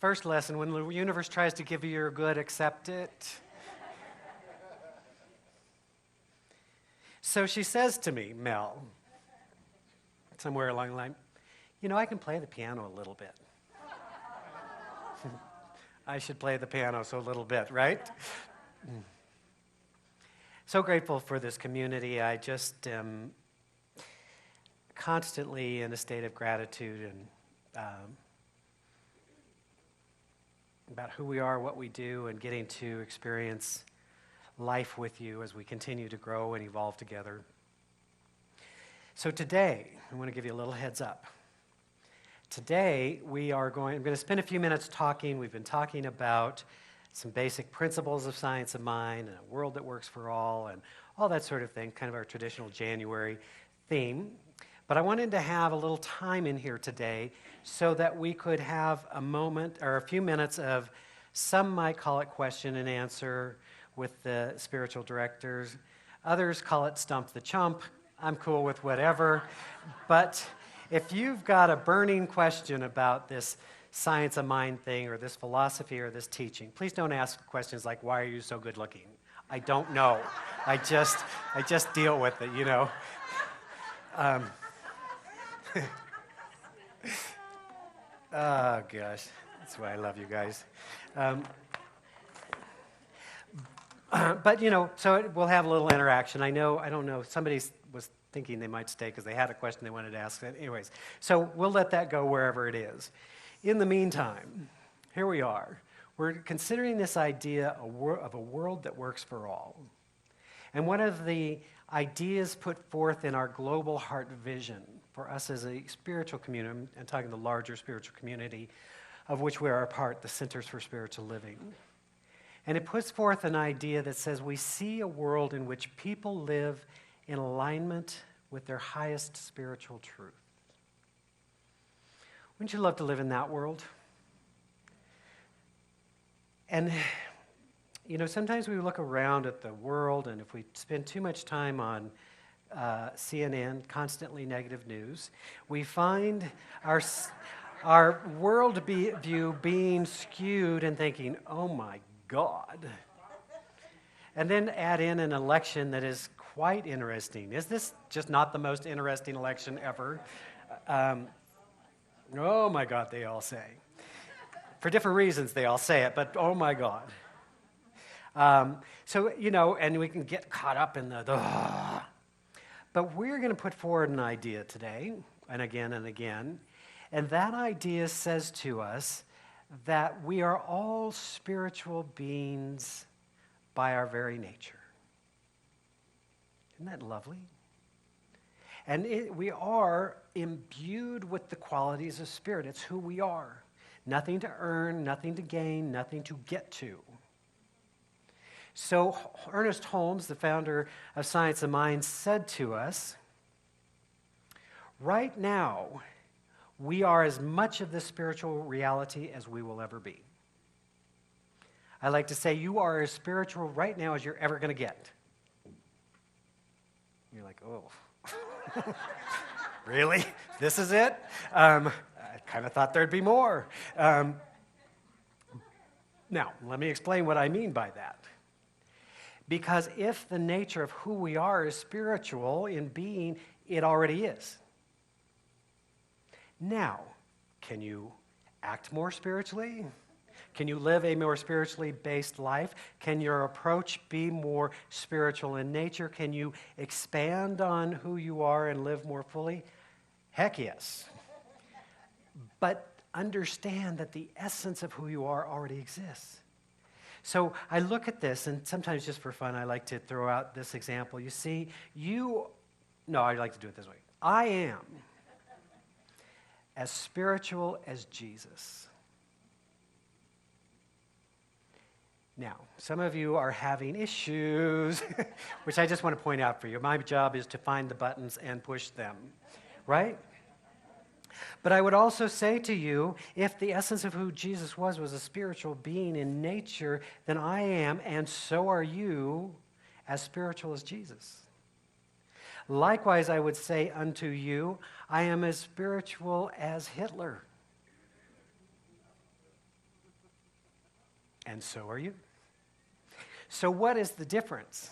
First lesson, when the universe tries to give you your good, accept it. So she says to me, Mel, somewhere along the line, I can play the piano a little bit. I should play the piano so a little bit, right? So grateful for this community. I just am constantly in a state of gratitude and about who we are, what we do, and getting to experience life with you as we continue to grow and evolve together. So today, I want to give you a little heads up. Today, I'm going to spend a few minutes talking. We've been talking about some basic principles of science of mind and a world that works for all and all that sort of thing, kind of our traditional January theme. But I wanted to have a little time in here today so that we could have a moment or a few minutes of, some might call it question and answer with the spiritual directors. Others call it stump the chump. I'm cool with whatever. But if you've got a burning question about this science of mind thing or this philosophy or this teaching, please don't ask questions like, why are you so good looking? I don't know. I just deal with it, Oh, gosh. That's why I love you guys. But, so we'll have a little interaction. I don't know, somebody was thinking they might stay because they had a question they wanted to ask. Anyways, so we'll let that go wherever it is. In the meantime, here we are. We're considering this idea of a world that works for all. And one of the ideas put forth in our global heart vision for us as a spiritual community, I'm talking the larger spiritual community of which we are a part, the Centers for Spiritual Living. And it puts forth an idea that says we see a world in which people live in alignment with their highest spiritual truth. Wouldn't you love to live in that world? And, sometimes we look around at the world, and if we spend too much time on CNN, constantly negative news, we find our world view being skewed and thinking, oh my God. And then add in an election that is quite interesting. Is this just not the most interesting election ever? Oh my God, they all say. For different reasons they all say it, but oh my God. And we can get caught up in the But we're going to put forward an idea today, and again, and that idea says to us that we are all spiritual beings by our very nature. Isn't that lovely? And we are imbued with the qualities of spirit. It's who we are. Nothing to earn, nothing to gain, nothing to get to. So Ernest Holmes, the founder of Science of Mind, said to us, right now, we are as much of this spiritual reality as we will ever be. I like to say you are as spiritual right now as you're ever going to get. You're like, oh, really? This is it? I kind of thought there'd be more. Now, let me explain what I mean by that. Because if the nature of who we are is spiritual in being, it already is. Now, can you act more spiritually? Can you live a more spiritually based life? Can your approach be more spiritual in nature? Can you expand on who you are and live more fully? Heck yes. But understand that the essence of who you are already exists. So I look at this, and sometimes just for fun, I like to throw out this example. You see, I like to do it this way. I am as spiritual as Jesus. Now, some of you are having issues, which I just want to point out for you. My job is to find the buttons and push them, right? But I would also say to you, if the essence of who Jesus was a spiritual being in nature, then I am, and so are you, as spiritual as Jesus. Likewise, I would say unto you, I am as spiritual as Hitler. and so are you. So what is the difference?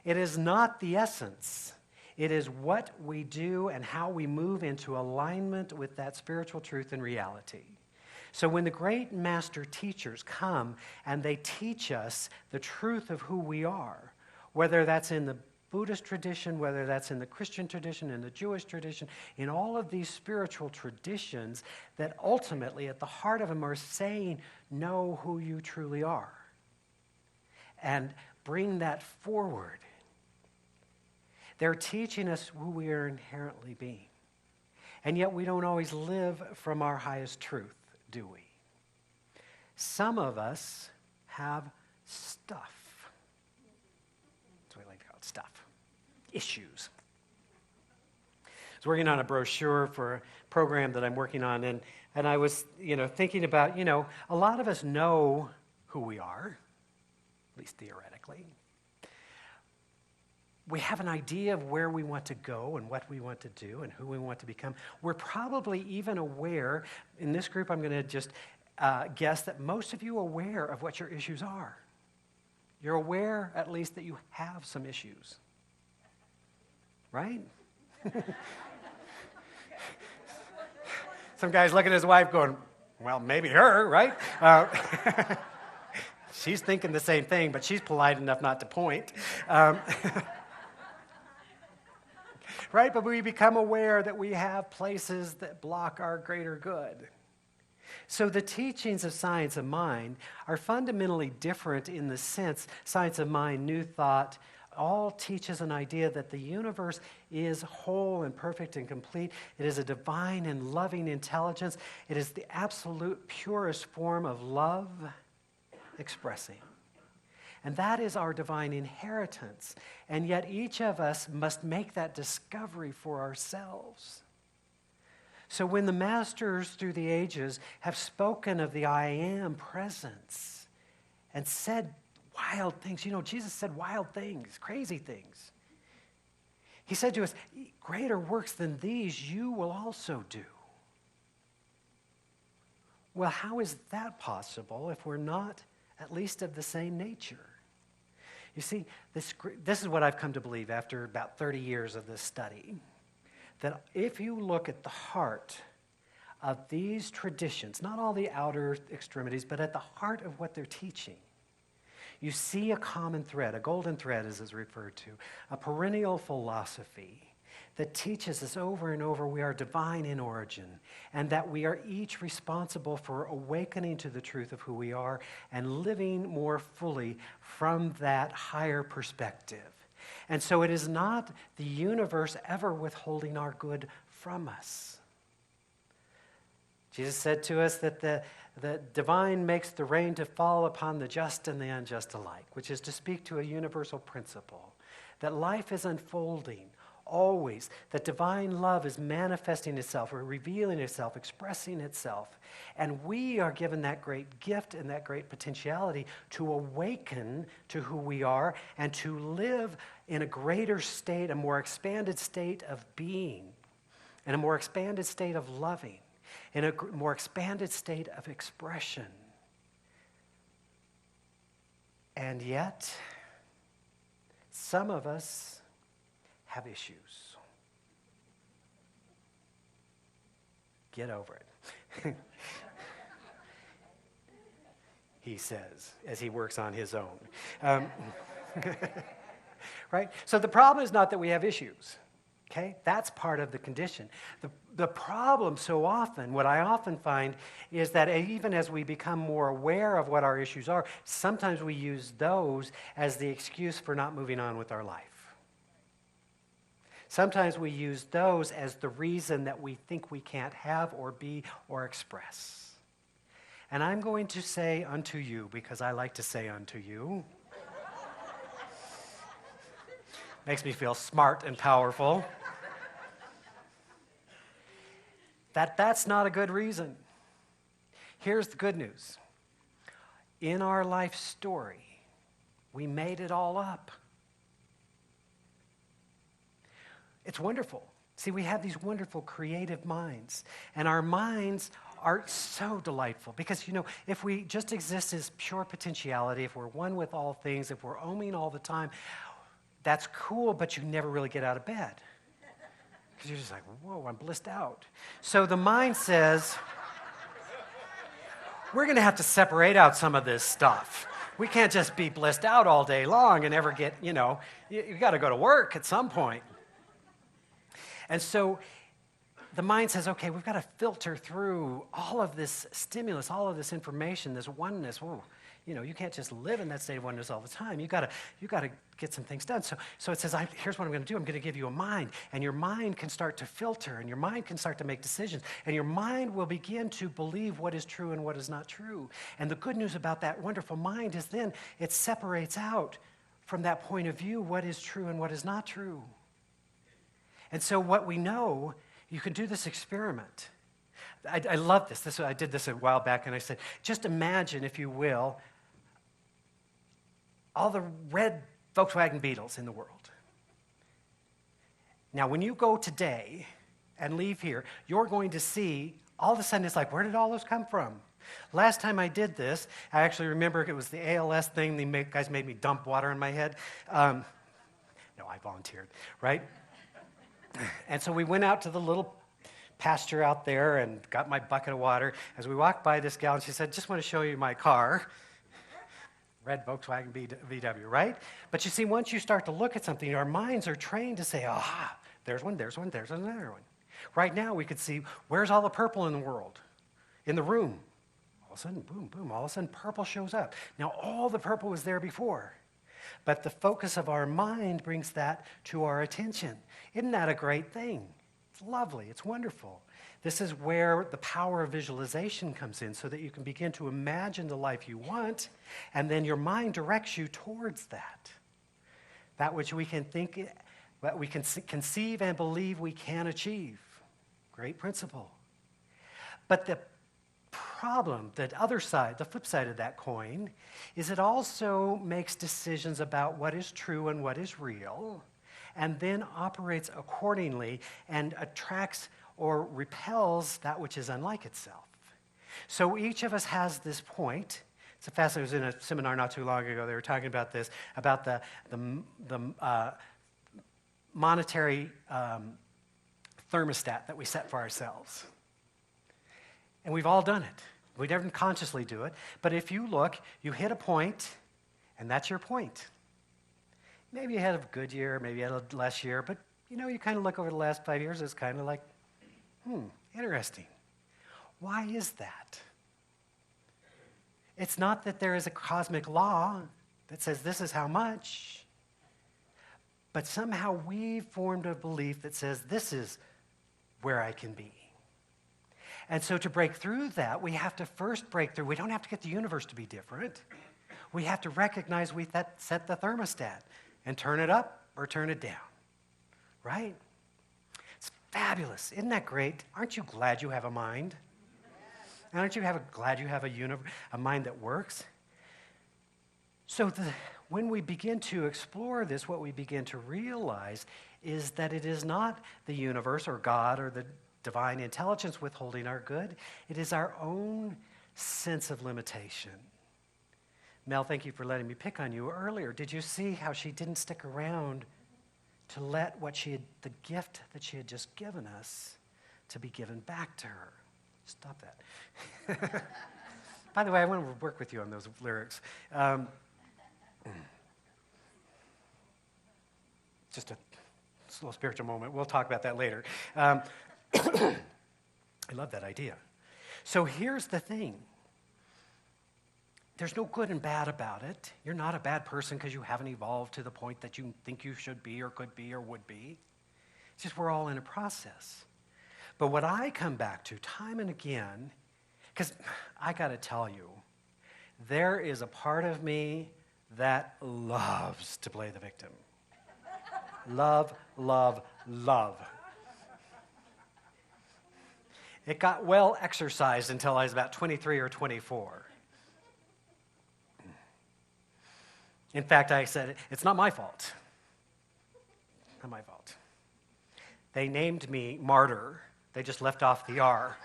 It is not the essence. It is what we do and how we move into alignment with that spiritual truth and reality. So when the great master teachers come and they teach us the truth of who we are, whether that's in the Buddhist tradition, whether that's in the Christian tradition, in the Jewish tradition, in all of these spiritual traditions that ultimately at the heart of them are saying, know who you truly are. And bring that forward. They're teaching us who we are inherently being. And yet we don't always live from our highest truth, do we? Some of us have stuff. That's what we like to call it, stuff. Issues. I was working on a brochure for a program that I'm working on, and I was, thinking about, a lot of us know who we are, at least theoretically. We have an idea of where we want to go and what we want to do and who we want to become. We're probably even aware, in this group I'm going to just guess that most of you are aware of what your issues are. You're aware at least that you have some issues. Right? Some guy's looking at his wife going, well, maybe her, right? She's thinking the same thing, but she's polite enough not to point. Right? But we become aware that we have places that block our greater good. So the teachings of science of mind are fundamentally different in the sense, science of mind, new thought, all teaches an idea that the universe is whole and perfect and complete. It is a divine and loving intelligence. It is the absolute purest form of love expressing. And that is our divine inheritance. And yet each of us must make that discovery for ourselves. So when the masters through the ages have spoken of the I am presence and said wild things, Jesus said wild things, crazy things. He said to us, greater works than these you will also do. Well, how is that possible if we're not at least of the same nature? You see, this is what I've come to believe after about 30 years of this study, that if you look at the heart of these traditions, not all the outer extremities, but at the heart of what they're teaching, you see a common thread, a golden thread as is referred to, a perennial philosophy that teaches us over and over we are divine in origin and that we are each responsible for awakening to the truth of who we are and living more fully from that higher perspective. And so it is not the universe ever withholding our good from us. Jesus said to us that the divine makes the rain to fall upon the just and the unjust alike, which is to speak to a universal principle, that life is unfolding always, that divine love is manifesting itself, or revealing itself, expressing itself. And we are given that great gift and that great potentiality to awaken to who we are and to live in a greater state, a more expanded state of being, in a more expanded state of loving, in a more expanded state of expression. And yet, some of us have issues. Get over it. He says, as he works on his own. Right? So the problem is not that we have issues. Okay? That's part of the condition. The problem so often, what I often find, is that even as we become more aware of what our issues are, sometimes we use those as the excuse for not moving on with our life. Sometimes we use those as the reason that we think we can't have or be or express. And I'm going to say unto you, because I like to say unto you, makes me feel smart and powerful, that's not a good reason. Here's the good news. In our life story, we made it all up. It's wonderful. See, we have these wonderful creative minds, and our minds are so delightful because, if we just exist as pure potentiality, if we're one with all things, if we're oming all the time, that's cool, but you never really get out of bed because you're just like, whoa, I'm blissed out. So the mind says, we're going to have to separate out some of this stuff. We can't just be blissed out all day long and never get, you got to go to work at some point. And so the mind says, okay, we've got to filter through all of this stimulus, all of this information, this oneness. Whoa. You can't just live in that state of oneness all the time. You got to get some things done. So it says, here's what I'm going to do. I'm going to give you a mind, and your mind can start to filter, and your mind can start to make decisions, and your mind will begin to believe what is true and what is not true. And the good news about that wonderful mind is then it separates out from that point of view what is true and what is not true. And so what we know, you can do this experiment. I love this. I did this a while back, and I said, just imagine, if you will, all the red Volkswagen Beetles in the world. Now, when you go today and leave here, you're going to see, all of a sudden, it's like, where did all those come from? Last time I did this, I actually remember it was the ALS thing. The guys made me dump water in my head. No, I volunteered, right? And so we went out to the little pasture out there and got my bucket of water. As we walked by this gal, and she said, just want to show you my car. Red Volkswagen VW, right? But you see, once you start to look at something, our minds are trained to say, there's one, there's another one. Right now, we could see, where's all the purple in the world? In the room. All of a sudden, boom, boom, all of a sudden, purple shows up. Now, all the purple was there before. But the focus of our mind brings that to our attention. Isn't that a great thing? It's lovely. It's wonderful. This is where the power of visualization comes in, so that you can begin to imagine the life you want, and then your mind directs you towards that which we can think, that we can conceive and believe we can achieve. Great principle. But the problem, the other side, the flip side of that coin, is it also makes decisions about what is true and what is real, and then operates accordingly and attracts or repels that which is unlike itself. So each of us has this point. It's a fascinating. I was in a seminar not too long ago. They were talking about this, about the monetary thermostat that we set for ourselves. And we've all done it. We didn't consciously do it. But if you look, you hit a point, and that's your point. Maybe you had a good year, maybe you had a less year, but you kind of look over the last 5 years, it's kind of like, interesting. Why is that? It's not that there is a cosmic law that says this is how much, but somehow we've formed a belief that says this is where I can be. And so to break through that, we have to first break through. We don't have to get the universe to be different. We have to recognize we set the thermostat and turn it up or turn it down, right? It's fabulous. Isn't that great? Aren't you glad you have a mind? And aren't you glad you have a mind that works? So when we begin to explore this, what we begin to realize is that it is not the universe or God or the divine intelligence withholding our good. It is our own sense of limitation. Mel, thank you for letting me pick on you earlier. Did you see how she didn't stick around to let the gift that she had just given us to be given back to her? Stop that. By the way, I want to work with you on those lyrics. Just a little spiritual moment. We'll talk about that later. I love that idea. So here's the thing. There's no good and bad about it. You're not a bad person because you haven't evolved to the point that you think you should be or could be or would be. It's just we're all in a process. But what I come back to time and again, because I got to tell you, there is a part of me that loves to play the victim. Love, love, love. It got well exercised until I was about 23 or 24. In fact, I said, it's not my fault. Not my fault. They named me Martyr. They just left off the R.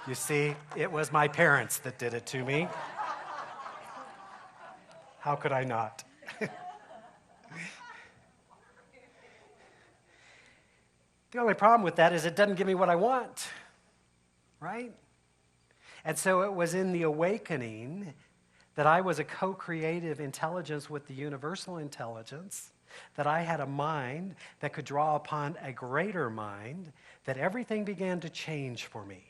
You see, it was my parents that did it to me. How could I not? The only problem with that is it doesn't give me what I want, right? And so it was in the awakening that I was a co-creative intelligence with the universal intelligence, that I had a mind that could draw upon a greater mind, that everything began to change for me.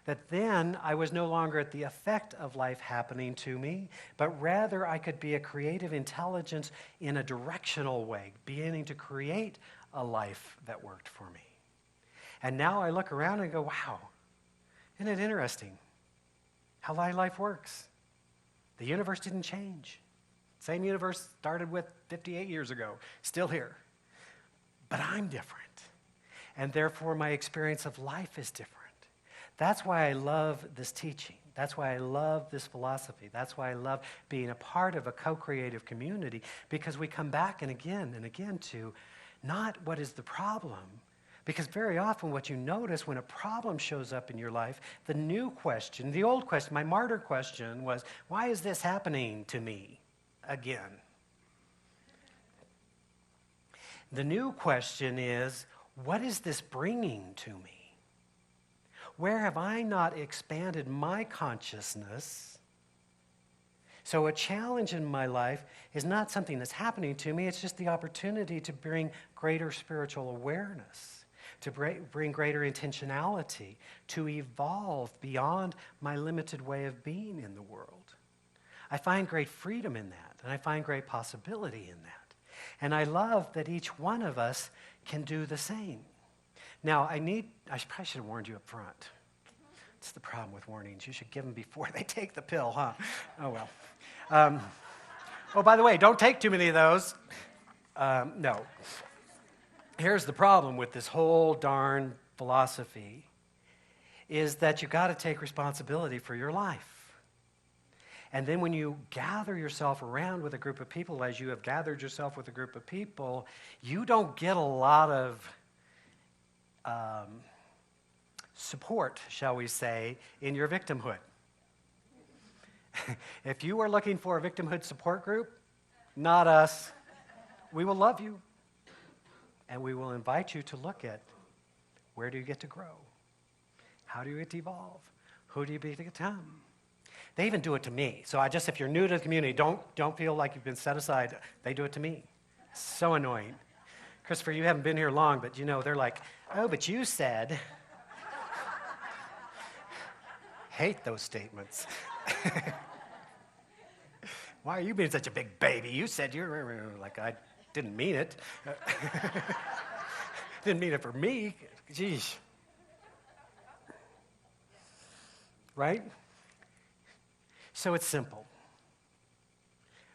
That then I was no longer at the effect of life happening to me, but rather I could be a creative intelligence in a directional way, beginning to create a life that worked for me. And now I look around and go, wow, isn't it interesting how my life works? The universe didn't change. Same universe started with 58 years ago, still here. But I'm different. And therefore my experience of life is different. That's why I love this teaching. That's why I love this philosophy. That's why I love being a part of a co-creative community, because we come back and again to not what is the problem. Because very often what you notice when a problem shows up in your life, the new question, the old question, my martyr question was, why is this happening to me again? The new question is, what is this bringing to me? Where have I not expanded my consciousness? So a challenge in my life is not something that's happening to me, it's just the opportunity to bring greater spiritual awareness, to bring greater intentionality, to evolve beyond my limited way of being in the world. I find great freedom in that, and I find great possibility in that. And I love that each one of us can do the same. Now, I probably should have warned you up front. It's the problem with warnings. You should give them before they take the pill, huh? Oh, well. Oh, by the way, don't take too many of those. No. Here's the problem with this whole darn philosophy is that you got to take responsibility for your life. And then when you gather yourself around with a group of people, as you have gathered yourself with a group of people, you don't get a lot of support, shall we say, in your victimhood. If you are looking for a victimhood support group, not us. We will love you, and we will invite you to look at where do you get to grow? How do you get to evolve? Who do you become? They even do it to me. So if you're new to the community, don't feel like you've been set aside. They do it to me. So annoying. Christopher, you haven't been here long, but they're like, oh, but you said. Hate those statements. Why are you being such a big baby? You said you're like, I didn't mean it. Didn't mean it for me. Geez. Right? So it's simple.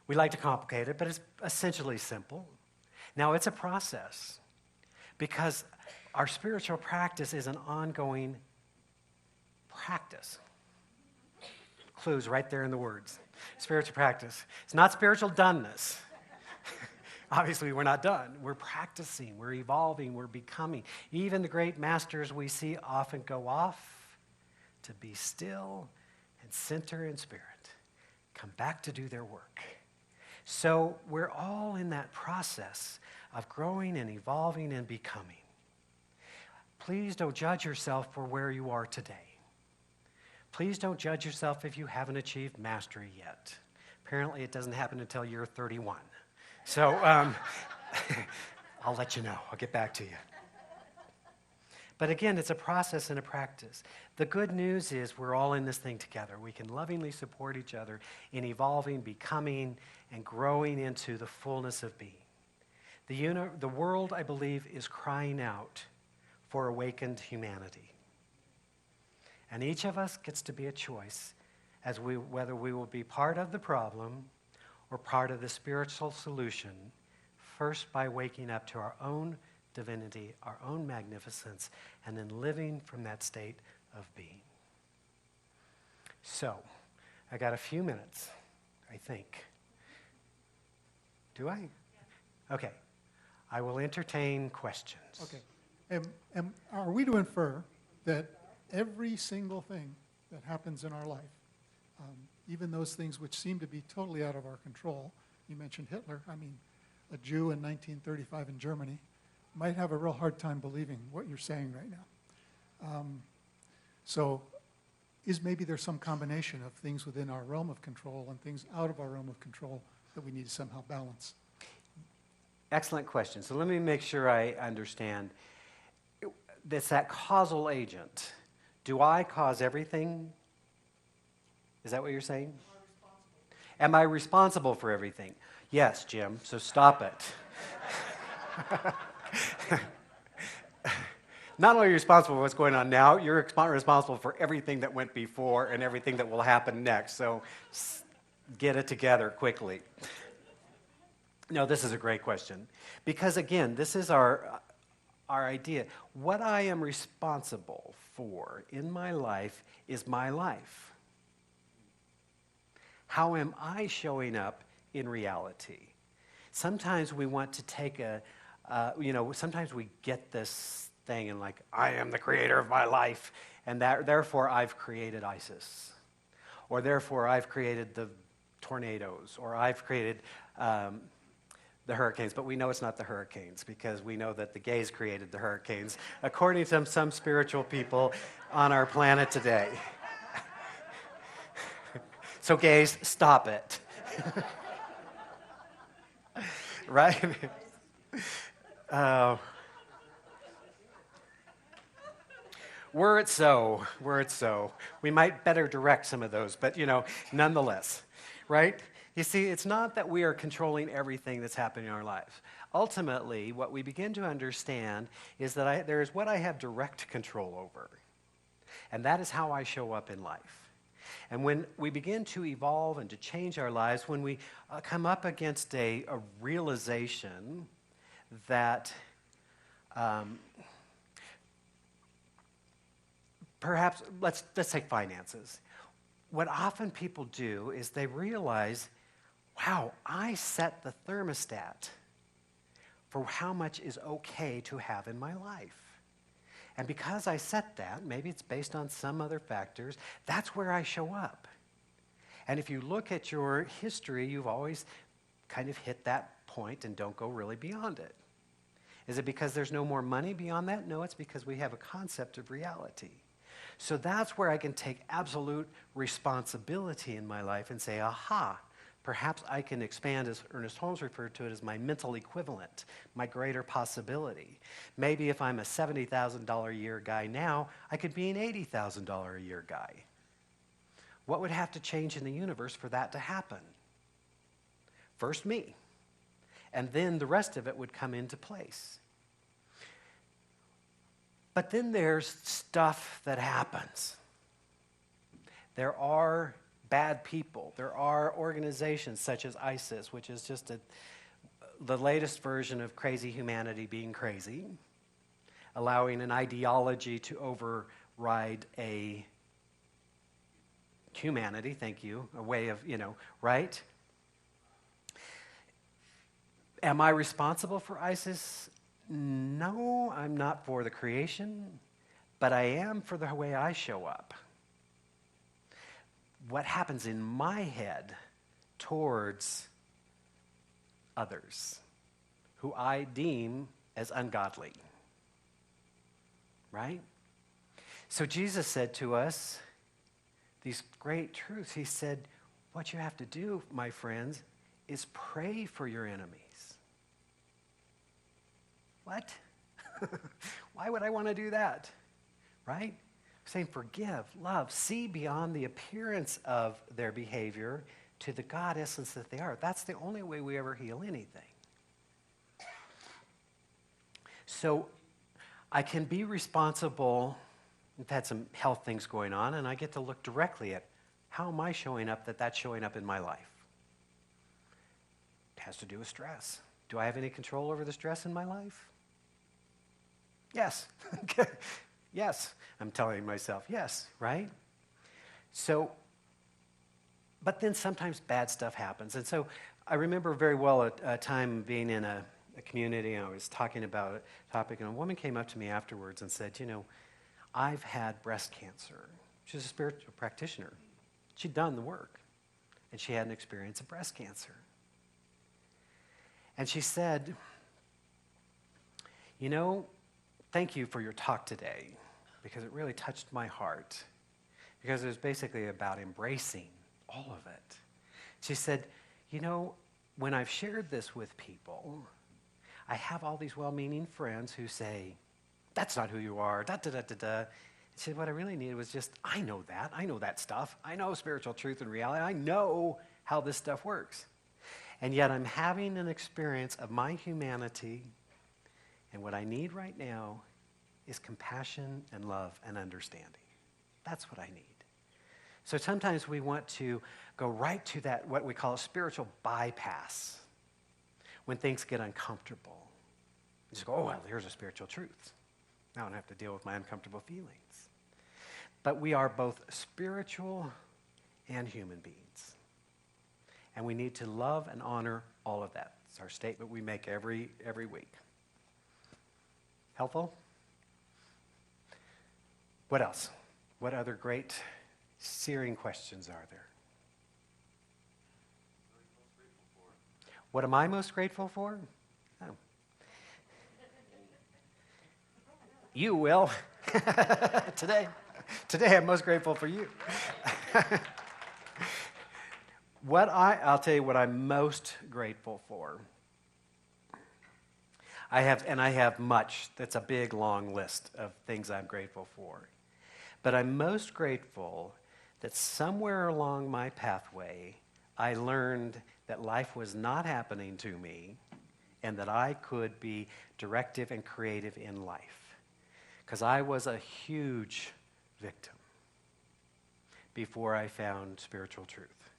We like to complicate it, but it's essentially simple. Now, it's a process because our spiritual practice is an ongoing practice. Clues right there in the words. Spiritual practice. It's not spiritual doneness. Obviously, we're not done. We're practicing, we're evolving, we're becoming. Even the great masters we see often go off to be still and center in spirit, come back to do their work. So we're all in that process of growing and evolving and becoming. Please don't judge yourself for where you are today. Please don't judge yourself if you haven't achieved mastery yet. Apparently, it doesn't happen until you're 31. So I'll let you know. I'll get back to you. But again, it's a process and a practice. The good news is we're all in this thing together. We can lovingly support each other in evolving, becoming, and growing into the fullness of being. The world, I believe, is crying out for awakened humanity. And each of us gets to be a choice as whether we will be part of the problem or part of the spiritual solution, first by waking up to our own divinity, our own magnificence, and then living from that state of being. So, I got a few minutes, I think. Do I? Okay. I will entertain questions. Okay. And are we to infer that every single thing that happens in our life, even those things which seem to be totally out of our control. You mentioned Hitler. I mean, a Jew in 1935 in Germany might have a real hard time believing what you're saying right now. So maybe there's some combination of things within our realm of control and things out of our realm of control that we need to somehow balance? Excellent question. So let me make sure I understand. It's that causal agent. Do I cause everything? Is that what you're saying? Am I responsible for everything? Yes, Jim, so stop it. Not only are you responsible for what's going on now, you're responsible for everything that went before and everything that will happen next. So get it together quickly. No, this is a great question. Because again, this is our idea. What I am responsible for in my life is my life. How am I showing up in reality? Sometimes we want to take sometimes we get this thing and like, I am the creator of my life, and therefore I've created ISIS. Or therefore I've created the tornadoes, or I've created the hurricanes. But we know it's not the hurricanes, because we know that the gays created the hurricanes, according to some spiritual people on our planet today. So gays, stop it. Right? Were it so. We might better direct some of those, but nonetheless, right? You see, it's not that we are controlling everything that's happening in our lives. Ultimately, what we begin to understand is that there is what I have direct control over, and that is how I show up in life. And when we begin to evolve and to change our lives, when we come up against a realization that perhaps, let's take finances. What often people do is they realize, wow, I set the thermostat for how much is okay to have in my life. And because I set that, maybe it's based on some other factors, that's where I show up. And if you look at your history, you've always kind of hit that point and don't go really beyond it. Is it because there's no more money beyond that? No, it's because we have a concept of reality. So that's where I can take absolute responsibility in my life and say, aha, perhaps I can expand, as Ernest Holmes referred to it, as my mental equivalent, my greater possibility. Maybe if I'm a $70,000 a year guy now, I could be an $80,000 a year guy. What would have to change in the universe for that to happen? First me, and then the rest of it would come into place. But then there's stuff that happens. There are bad people. There are organizations such as ISIS, which is just the latest version of crazy humanity being crazy, allowing an ideology to override a humanity, thank you, a way of, right? Am I responsible for ISIS? No, I'm not for the creation, but I am for the way I show up. What happens in my head towards others who I deem as ungodly, right? So Jesus said to us these great truths. He said, what you have to do, my friends, is pray for your enemies. What? Why would I want to do that? Right? Saying forgive, love, see beyond the appearance of their behavior to the God essence that they are. That's the only way we ever heal anything. So I can be responsible. I've had some health things going on, and I get to look directly at how am I showing up that's showing up in my life. It has to do with stress. Do I have any control over the stress in my life? Yes. Yes. I'm telling myself, yes, right? So, but then sometimes bad stuff happens. And so I remember very well a time being in a community, and I was talking about a topic, and a woman came up to me afterwards and said, I've had breast cancer. She's a spiritual practitioner. She'd done the work, and she had an experience of breast cancer. And she said, you know, thank you for your talk today, because it really touched my heart, because it was basically about embracing all of it. She said, you know, when I've shared this with people, I have all these well-meaning friends who say, that's not who you are, da-da-da-da-da. She said, what I really needed was just, I know that stuff. I know spiritual truth and reality. I know how this stuff works. And yet I'm having an experience of my humanity, and what I need right now is compassion and love and understanding. That's what I need. So sometimes we want to go right to that, what we call a spiritual bypass, when things get uncomfortable. Just go, oh, well, here's a spiritual truth. Now I don't have to deal with my uncomfortable feelings. But we are both spiritual and human beings. And we need to love and honor all of that. It's our statement we make every week. Helpful? What else? What other great searing questions are there? What am I most grateful for? Oh. You will. Today I'm most grateful for you. I'll tell you what I'm most grateful for. I have much. That's a big, long list of things I'm grateful for. But I'm most grateful that somewhere along my pathway, I learned that life was not happening to me and that I could be directive and creative in life. Because I was a huge victim before I found spiritual truth.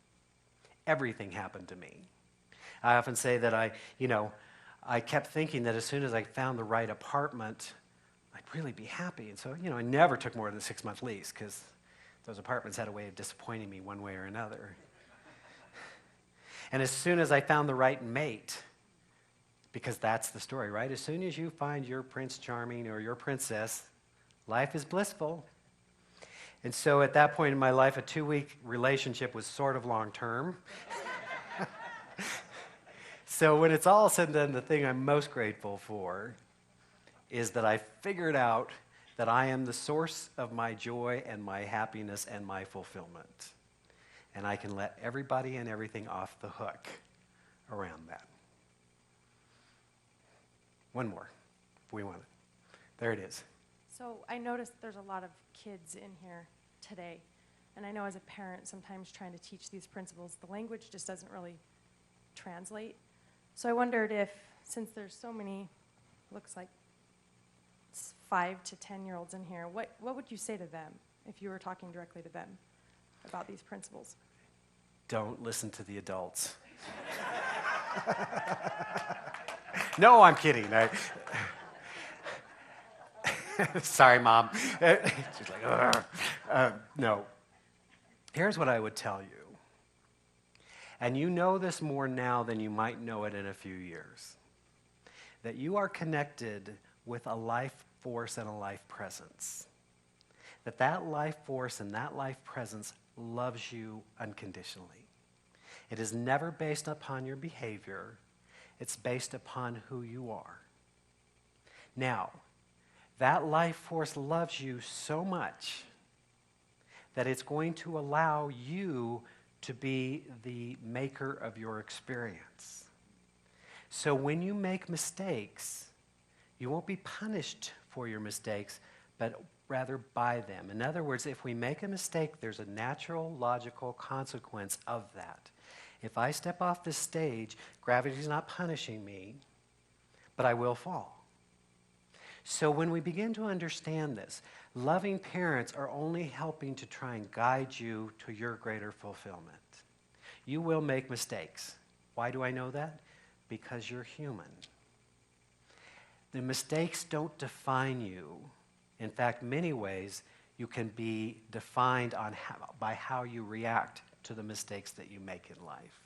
Everything happened to me. I often say that I kept thinking that as soon as I found the right apartment, I'd really be happy. And so, I never took more than a 6-month lease because those apartments had a way of disappointing me one way or another. And as soon as I found the right mate, because that's the story, right? As soon as you find your Prince Charming or your princess, life is blissful. And so at that point in my life, a 2-week relationship was sort of long-term. So when it's all said and done, the thing I'm most grateful for is that I figured out that I am the source of my joy and my happiness and my fulfillment. And I can let everybody and everything off the hook around that. One more, if we want it. There it is. So I noticed there's a lot of kids in here today. And I know as a parent, sometimes trying to teach these principles, the language just doesn't really translate. So I wondered if, since there's so many, looks like 5 to 10-year-olds in here, what would you say to them if you were talking directly to them about these principles? Don't listen to the adults. No, I'm kidding. Sorry, Mom. She's like, no. Here's what I would tell you. And you know this more now than you might know it in a few years. That you are connected with a life force and a life presence. That life force and that life presence loves you unconditionally. It is never based upon your behavior. It's based upon who you are. Now, that life force loves you so much that it's going to allow you to be the maker of your experience. So when you make mistakes, you won't be punished for your mistakes, but rather by them. In other words, if we make a mistake, there's a natural, logical consequence of that. If I step off this stage, gravity's not punishing me, but I will fall. So when we begin to understand this, loving parents are only helping to try and guide you to your greater fulfillment. You will make mistakes. Why do I know that? Because you're human. The mistakes don't define you. In fact, many ways, you can be defined by how you react to the mistakes that you make in life.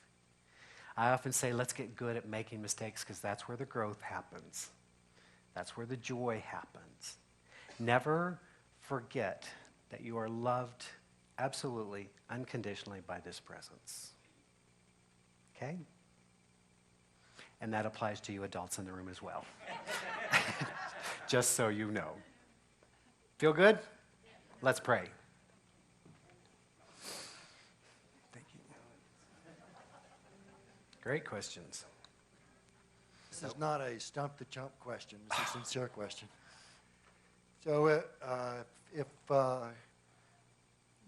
I often say, let's get good at making mistakes because that's where the growth happens. That's where the joy happens. Never forget that you are loved absolutely, unconditionally by this presence. Okay? And that applies to you adults in the room as well. Just so you know. Feel good? Let's pray. Thank you. Great questions. This is not a stump the chump question. It's a sincere question. So if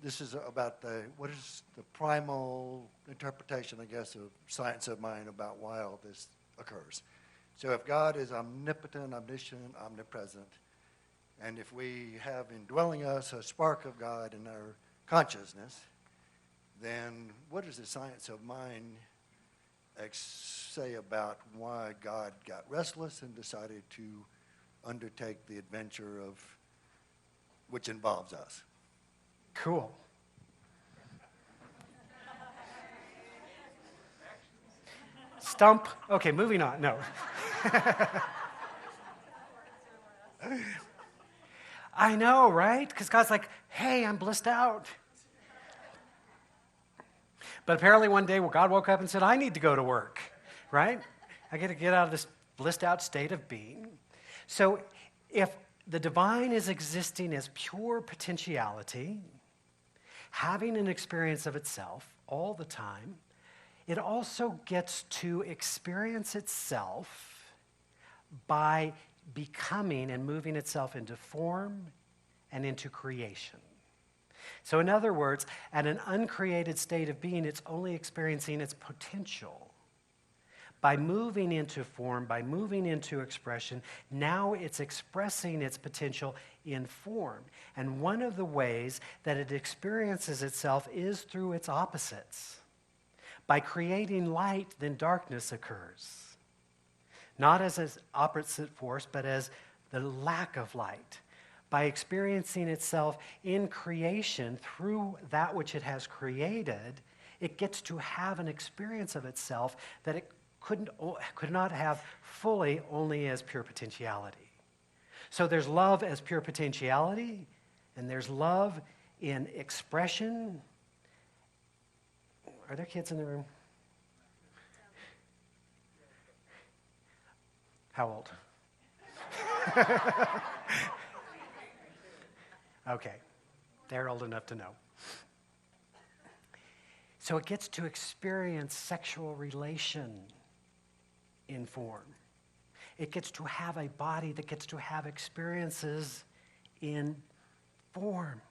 this is about what is the primal interpretation, I guess, of science of mind about why all this occurs. So if God is omnipotent, omniscient, omnipresent, and if we have indwelling us a spark of God in our consciousness, then what does the science of mind say about why God got restless and decided to undertake the adventure of which involves us? Cool. Stump. Okay, moving on. No. I know, right? Because God's like, hey, I'm blissed out. But apparently one day God woke up and said, I need to go to work, right? I got to get out of this blissed out state of being. So if the divine is existing as pure potentiality, having an experience of itself all the time, it also gets to experience itself by becoming and moving itself into form and into creation. So in other words, at an uncreated state of being, it's only experiencing its potential. By moving into form, by moving into expression, now it's expressing its potential in form. And one of the ways that it experiences itself is through its opposites. By creating light, then darkness occurs. Not as an opposite force, but as the lack of light. By experiencing itself in creation through that which it has created, it gets to have an experience of itself that it could not have fully only as pure potentiality. So there's love as pure potentiality, and there's love in expression. Are there kids in the room? How old? Okay, they're old enough to know. So it gets to experience sexual relation in form. It gets to have a body that gets to have experiences in form.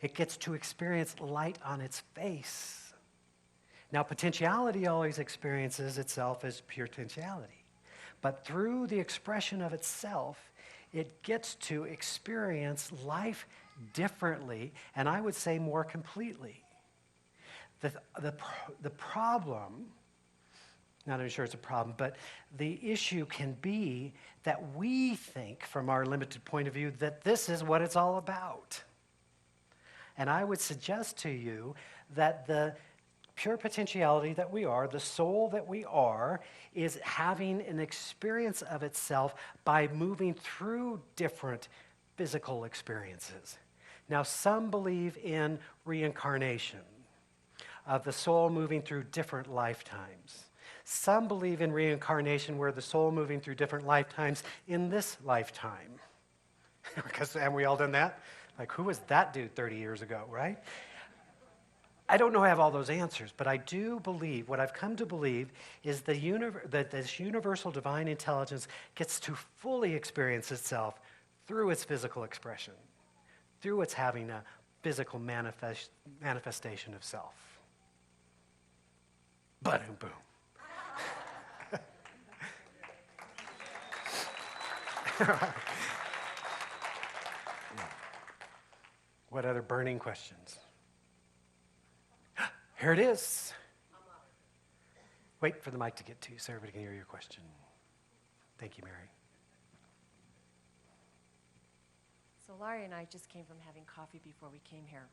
It gets to experience light on its face. Now, potentiality always experiences itself as pure potentiality. But through the expression of itself, it gets to experience life differently, and I would say more completely. The problem, not even sure it's a problem, but the issue can be that we think, from our limited point of view, that this is what it's all about. And I would suggest to you that the pure potentiality that we are, the soul that we are, is having an experience of itself by moving through different physical experiences. Now, some believe in reincarnation, of the soul moving through different lifetimes. Some believe in reincarnation where the soul moving through different lifetimes in this lifetime. Because haven't we all done that? Like, who was that dude 30 years ago, right? I don't know I have all those answers, but I do believe, what I've come to believe is that this universal divine intelligence gets to fully experience itself through its physical expression, through its having a physical manifestation of self. Ba-doom, boom. What other burning questions? Here it is. Wait for the mic to get to you so everybody can hear your question. Thank you, Mary. So Laurie and I just came from having coffee before we came here.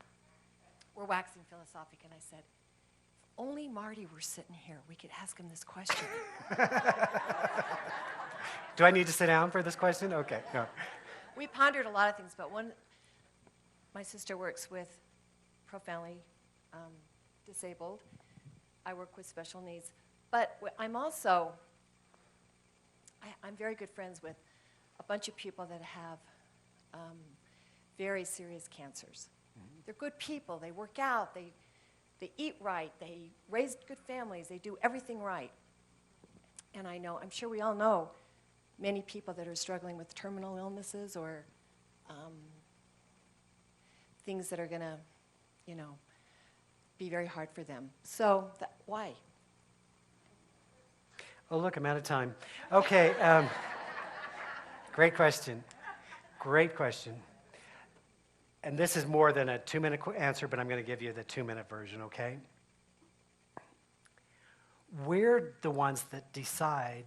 We're waxing philosophic, and I said, if only Marty were sitting here, we could ask him this question. Do I need to sit down for this question? Okay. No. We pondered a lot of things, but My sister works with profoundly disabled. I work with special needs. But I'm also, I'm very good friends with a bunch of people that have very serious cancers. They're good people. They work out. They eat right. They raise good families. They do everything right. And I'm sure we all know many people that are struggling with terminal illnesses or things that are going to, be very hard for them. So why? Oh, look, I'm out of time. Okay. Great question. Great question. And this is more than a 2-minute answer, but I'm going to give you the 2-minute version, okay? We're the ones that decide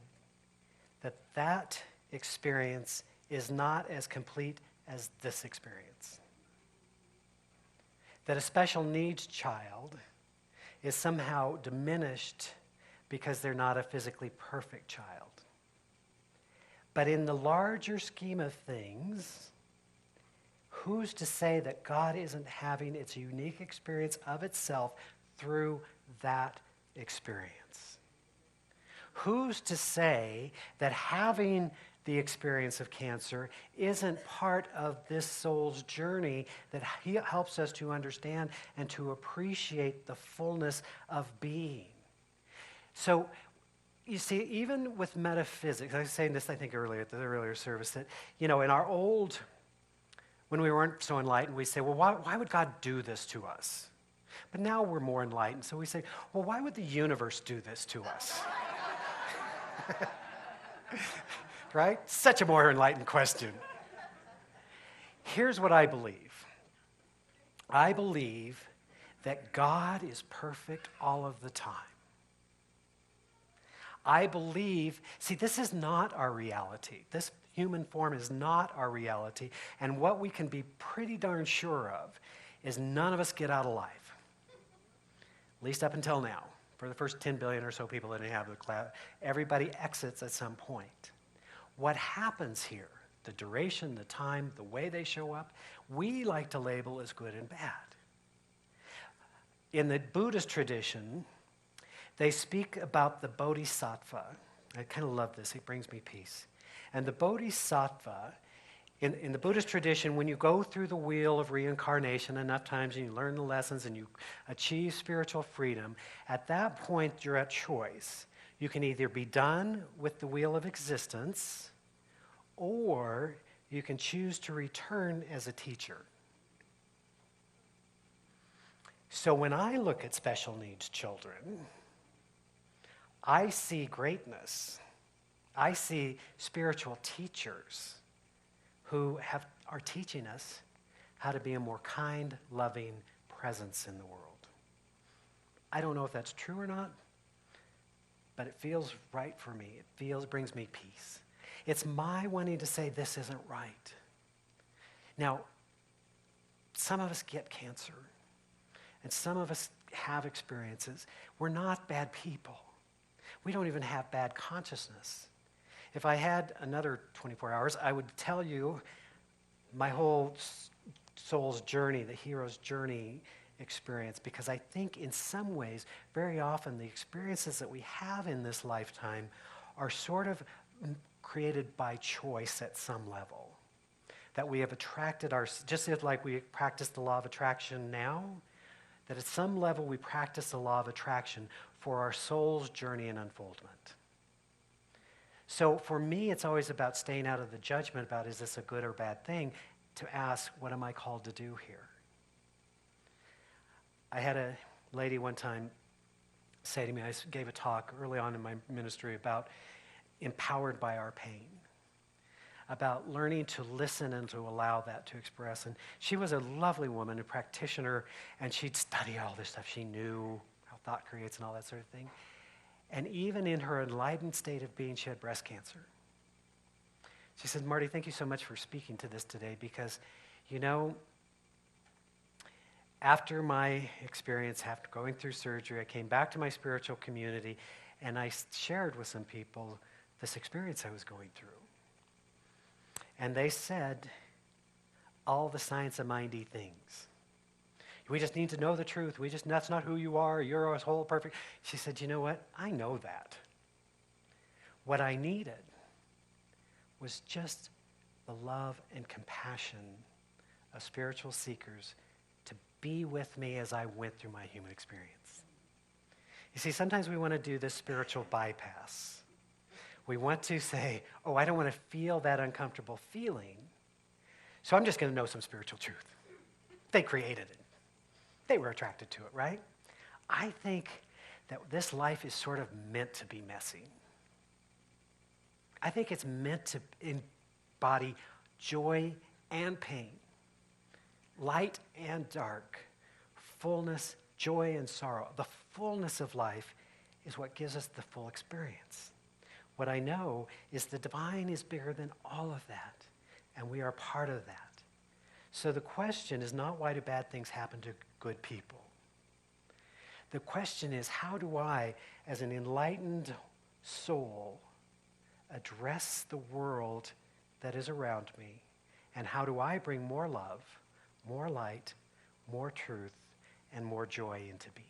that experience is not as complete as this experience. That a special needs child is somehow diminished because they're not a physically perfect child. But in the larger scheme of things, who's to say that God isn't having its unique experience of itself through that experience? Who's to say that having the experience of cancer isn't part of this soul's journey that helps us to understand and to appreciate the fullness of being? So, you see, even with metaphysics, I was saying this, I think, earlier at the earlier service, that, in our old, when we weren't so enlightened, we say, well, why would God do this to us? But now we're more enlightened, so we say, well, why would the universe do this to us? Right? Such a more enlightened question. Here's what I believe. I believe that God is perfect all of the time. I believe, see, this is not our reality. This human form is not our reality. And what we can be pretty darn sure of is none of us get out alive. At least up until now. For the first 10 billion or so people that inhabit the cloud, everybody exits at some point. What happens here, the duration, the time, the way they show up, we like to label as good and bad. In the Buddhist tradition, they speak about the bodhisattva. I kind of love this. It brings me peace. And the bodhisattva, in the Buddhist tradition, when you go through the wheel of reincarnation enough times and you learn the lessons and you achieve spiritual freedom, at that point you're at choice. You can either be done with the wheel of existence, or you can choose to return as a teacher. So when I look at special needs children, I see greatness. I see spiritual teachers who are teaching us how to be a more kind, loving presence in the world. I don't know if that's true or not, but it feels right for me. It brings me peace. It's my wanting to say this isn't right. Now, some of us get cancer, and some of us have experiences. We're not bad people. We don't even have bad consciousness. If I had another 24 hours, I would tell you my whole soul's journey, the hero's journey experience, because I think in some ways, very often, the experiences that we have in this lifetime are sort of created by choice at some level. That we have attracted just like we practice the law of attraction now, that at some level we practice the law of attraction for our soul's journey and unfoldment. So for me, it's always about staying out of the judgment about is this a good or bad thing, to ask, what am I called to do here? I had a lady one time say to me, I gave a talk early on in my ministry about empowered by our pain, about learning to listen and to allow that to express. And she was a lovely woman, a practitioner, and she'd studied all this stuff. She knew how thought creates and all that sort of thing. And even in her enlightened state of being, she had breast cancer. She said, Marty, thank you so much for speaking to this today because, after my experience, after going through surgery, I came back to my spiritual community and I shared with some people this experience I was going through. And they said, all the science of mindy things. We just need to know the truth. That's not who you are. You're a whole perfect. She said, you know what? I know that. What I needed was just the love and compassion of spiritual seekers to be with me as I went through my human experience. You see, sometimes we want to do this spiritual bypass. We want to say, oh, I don't want to feel that uncomfortable feeling, so I'm just going to know some spiritual truth. They created it. They were attracted to it, right? I think that this life is sort of meant to be messy. I think it's meant to embody joy and pain, light and dark, fullness, joy and sorrow. The fullness of life is what gives us the full experience. What I know is the divine is bigger than all of that, and we are part of that. So the question is not why do bad things happen to good people? The question is, how do I, as an enlightened soul, address the world that is around me, and how do I bring more love, more light, more truth, and more joy into being?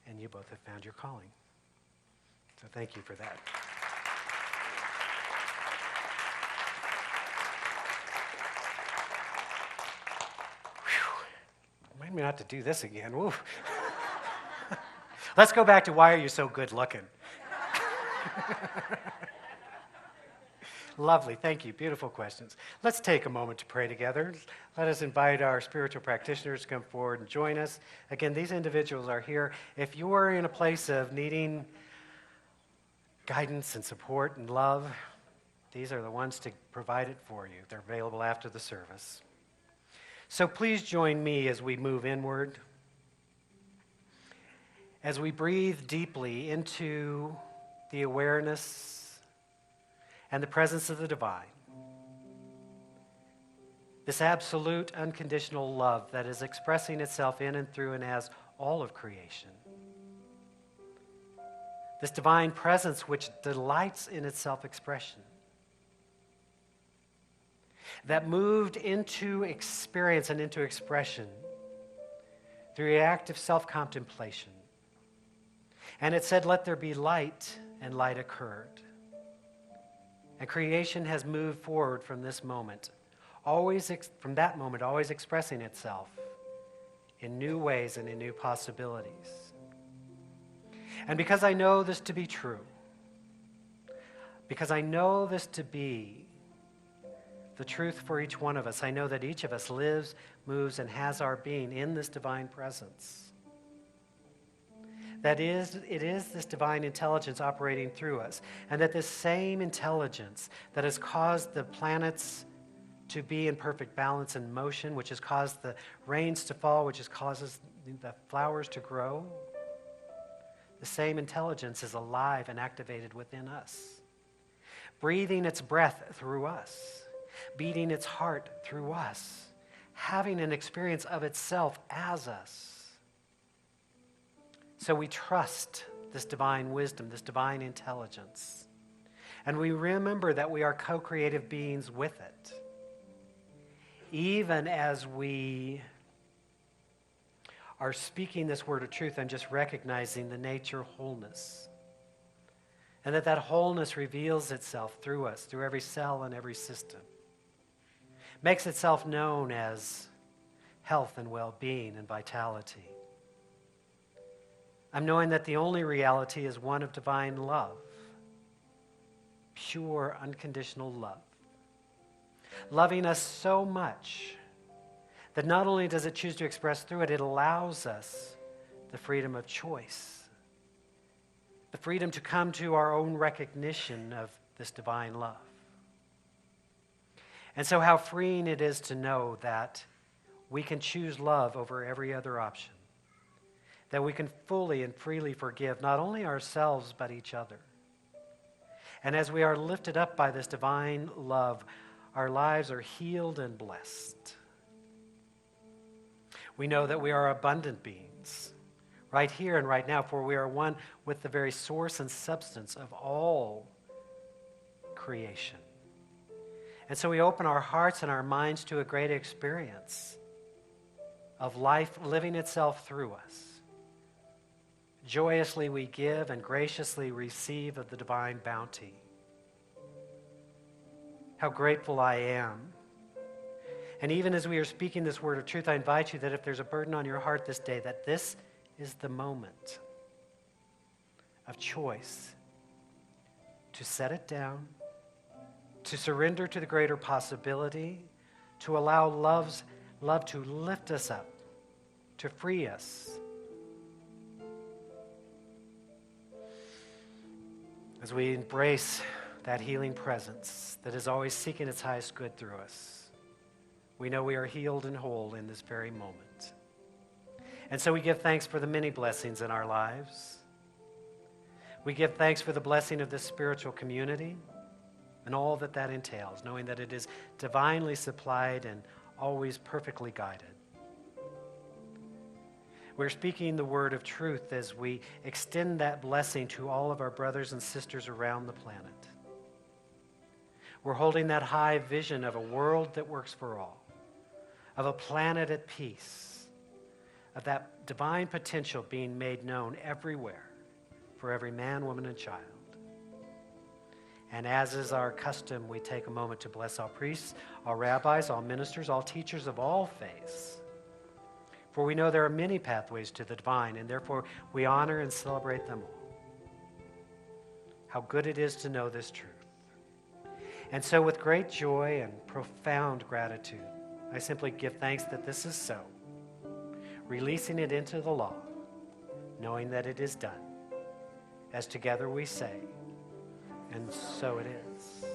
And you both have found your calling. So thank you for that. Whew. Remind me not to do this again. Woo. Let's go back to why are you so good looking? Lovely, thank you. Beautiful questions. Let's take a moment to pray together. Let us invite our spiritual practitioners to come forward and join us. Again, these individuals are here. If you are in a place of needing guidance and support and love, these are the ones to provide it for you. They're available after the service. So please join me as we move inward, as we breathe deeply into the awareness and the presence of the divine. This absolute, unconditional love that is expressing itself in and through and as all of creation. This divine presence which delights in its self-expression. That moved into experience and into expression through the act of self-contemplation. And it said, let there be light, and light occurred. And creation has moved forward from this moment, from that moment, always expressing itself in new ways and in new possibilities. And because I know this to be true, because I know this to be the truth for each one of us, I know that each of us lives, moves, and has our being in this divine presence. That is, it is this divine intelligence operating through us, and that this same intelligence that has caused the planets to be in perfect balance and motion, which has caused the rains to fall, which has causes the flowers to grow, the same intelligence is alive and activated within us, breathing its breath through us, beating its heart through us, having an experience of itself as us. So we trust this divine wisdom, this divine intelligence. And we remember that we are co-creative beings with it. Even as we are speaking this word of truth and just recognizing the nature of wholeness. And that wholeness reveals itself through us, through every cell and every system. Makes itself known as health and well-being and vitality. I'm knowing that the only reality is one of divine love. Pure, unconditional love. Loving us so much that not only does it choose to express through it, it allows us the freedom of choice. The freedom to come to our own recognition of this divine love. And so how freeing it is to know that we can choose love over every other option. That we can fully and freely forgive not only ourselves but each other. And as we are lifted up by this divine love, our lives are healed and blessed. We know that we are abundant beings, right here and right now, for we are one with the very source and substance of all creation. And so we open our hearts and our minds to a great experience of life living itself through us. Joyously we give and graciously receive of the divine bounty. How grateful I am. And even as we are speaking this word of truth, I invite you that if there's a burden on your heart this day, that this is the moment of choice to set it down, to surrender to the greater possibility, to allow love to lift us up, to free us. As we embrace that healing presence that is always seeking its highest good through us, we know we are healed and whole in this very moment. And so we give thanks for the many blessings in our lives. We give thanks for the blessing of this spiritual community and all that that entails, knowing that it is divinely supplied and always perfectly guided. We're speaking the word of truth as we extend that blessing to all of our brothers and sisters around the planet. We're holding that high vision of a world that works for all, of a planet at peace, of that divine potential being made known everywhere for every man, woman, and child. And as is our custom, we take a moment to bless all priests, all rabbis, all ministers, all teachers of all faiths. For we know there are many pathways to the divine, and therefore we honor and celebrate them all. How good it is to know this truth. And so with great joy and profound gratitude, I simply give thanks that this is so, releasing it into the law, knowing that it is done, as together we say, and so it is.